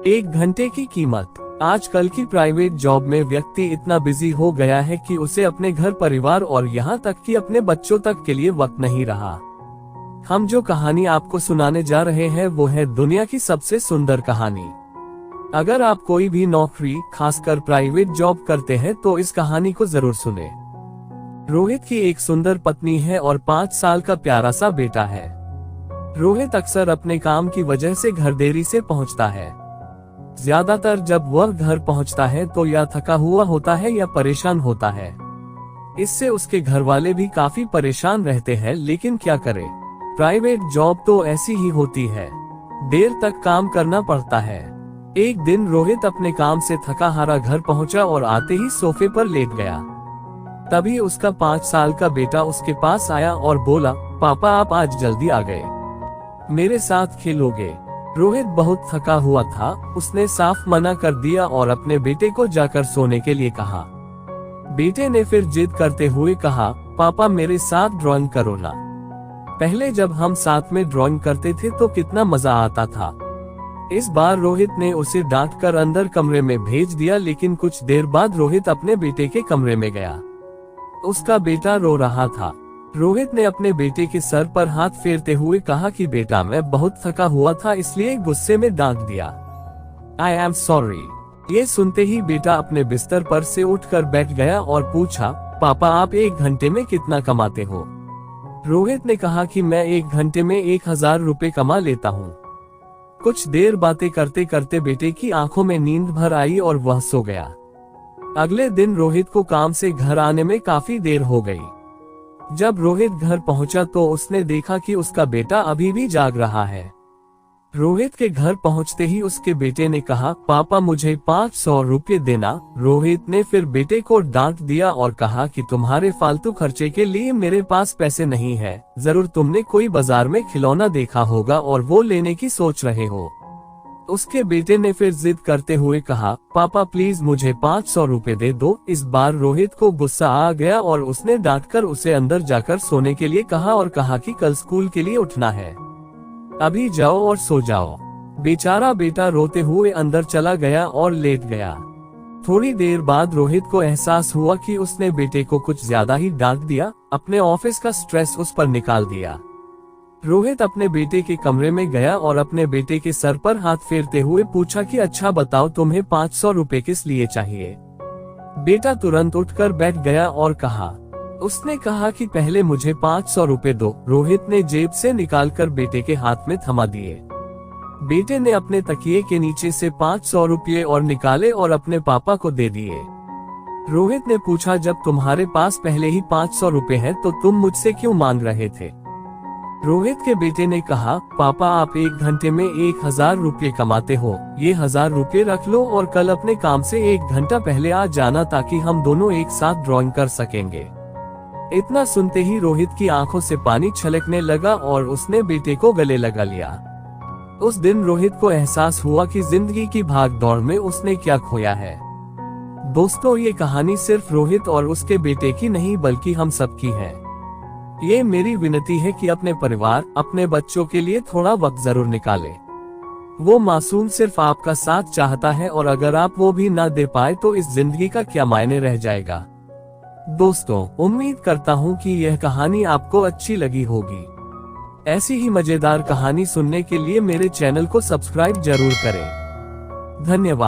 एक घंटे की कीमत। आजकल की प्राइवेट जॉब में व्यक्ति इतना बिजी हो गया है कि उसे अपने घर परिवार और यहाँ तक कि अपने बच्चों तक के लिए वक्त नहीं रहा। हम जो कहानी आपको सुनाने जा रहे हैं वो है दुनिया की सबसे सुंदर कहानी। अगर आप कोई भी नौकरी, खासकर प्राइवेट जॉब करते हैं तो इस कहानी को जरूर सुने। रोहित की एक सुंदर पत्नी है और 5 साल का प्यारा सा बेटा है। रोहित अक्सर अपने काम की वजह से घर देरी से पहुंचता है। ज्यादातर जब वह घर पहुंचता है तो या थका हुआ होता है या परेशान होता है। इससे उसके घर वाले भी काफी परेशान रहते हैं, लेकिन क्या करें, प्राइवेट जॉब तो ऐसी ही होती है, देर तक काम करना पड़ता है। एक दिन रोहित अपने काम से थका हारा घर पहुंचा और आते ही सोफे पर लेट गया। तभी उसका 5 साल का बेटा उसके पास आया और बोला, पापा आप आज जल्दी आ गए, मेरे साथ खेलोगे? रोहित बहुत थका हुआ था, उसने साफ मना कर दिया और अपने बेटे को जाकर सोने के लिए कहा। बेटे ने फिर जिद करते हुए कहा, पापा मेरे साथ ड्राइंग करो ना, पहले जब हम साथ में ड्राइंग करते थे तो कितना मजा आता था। इस बार रोहित ने उसे डांट कर अंदर कमरे में भेज दिया, लेकिन कुछ देर बाद रोहित अपने बेटे के कमरे में गया। उसका बेटा रो रहा था। रोहित ने अपने बेटे के सर पर हाथ फेरते हुए कहा कि बेटा मैं बहुत थका हुआ था, इसलिए गुस्से में डांट दिया। I am sorry. ये सुनते ही बेटा अपने बिस्तर पर से उठकर बैठ गया और पूछा, पापा आप 1 घंटे में कितना कमाते हो? रोहित ने कहा कि मैं 1 घंटे में 1000 रुपए कमा लेता हूँ। कुछ देर बातें करते करते बेटे की आंखों में नींद भर आई और वह सो गया। अगले दिन रोहित को काम से घर आने में काफी देर हो गई। जब रोहित घर पहुंचा तो उसने देखा कि उसका बेटा अभी भी जाग रहा है। रोहित के घर पहुंचते ही उसके बेटे ने कहा, पापा मुझे 500 रुपये देना। रोहित ने फिर बेटे को डांट दिया और कहा कि तुम्हारे फालतू खर्चे के लिए मेरे पास पैसे नहीं है, जरूर तुमने कोई बाजार में खिलौना देखा होगा और वो लेने की सोच रहे हो। उसके बेटे ने फिर जिद करते हुए कहा, पापा प्लीज मुझे 500 रुपए दे दो। इस बार रोहित को गुस्सा आ गया और उसने डांटकर उसे अंदर जाकर सोने के लिए कहा और कहा कि कल स्कूल के लिए उठना है, अभी जाओ और सो जाओ। बेचारा बेटा रोते हुए अंदर चला गया और लेट गया। थोड़ी देर बाद रोहित को एहसास हुआ कि उसने बेटे को कुछ ज्यादा ही डांट दिया, अपने ऑफिस का स्ट्रेस उस पर निकाल दिया। रोहित अपने बेटे के कमरे में गया और अपने बेटे के सर पर हाथ फेरते हुए पूछा कि अच्छा बताओ तुम्हें 500 रुपए किस लिए चाहिए? बेटा तुरंत उठकर बैठ गया और उसने कहा कि पहले मुझे 500 रुपए दो। रोहित ने जेब से निकालकर बेटे के हाथ में थमा दिए। बेटे ने अपने तकिए के नीचे से 500 रुपये और निकाले और अपने पापा को दे दिए। रोहित ने पूछा, जब तुम्हारे पास पहले ही 500 रुपए है तो तुम मुझसे क्यों मांग रहे थे? रोहित के बेटे ने कहा, पापा आप 1 घंटे में 1000 रुपये कमाते हो, ये 1000 रुपये रख लो और कल अपने काम से 1 घंटा पहले आ जाना ताकि हम दोनों एक साथ ड्राइंग कर सकेंगे। इतना सुनते ही रोहित की आंखों से पानी छलकने लगा और उसने बेटे को गले लगा लिया। उस दिन रोहित को एहसास हुआ कि जिंदगी की भाग दौड़ में उसने क्या खोया है। दोस्तों ये कहानी सिर्फ रोहित और उसके बेटे की नहीं बल्कि हम सबकी है। ये मेरी विनती है कि अपने परिवार, अपने बच्चों के लिए थोड़ा वक्त जरूर निकालें। वो मासूम सिर्फ आपका साथ चाहता है और अगर आप वो भी ना दे पाए तो इस जिंदगी का क्या मायने रह जाएगा। दोस्तों उम्मीद करता हूँ कि यह कहानी आपको अच्छी लगी होगी। ऐसी ही मजेदार कहानी सुनने के लिए मेरे चैनल को सब्सक्राइब जरूर करें। धन्यवाद।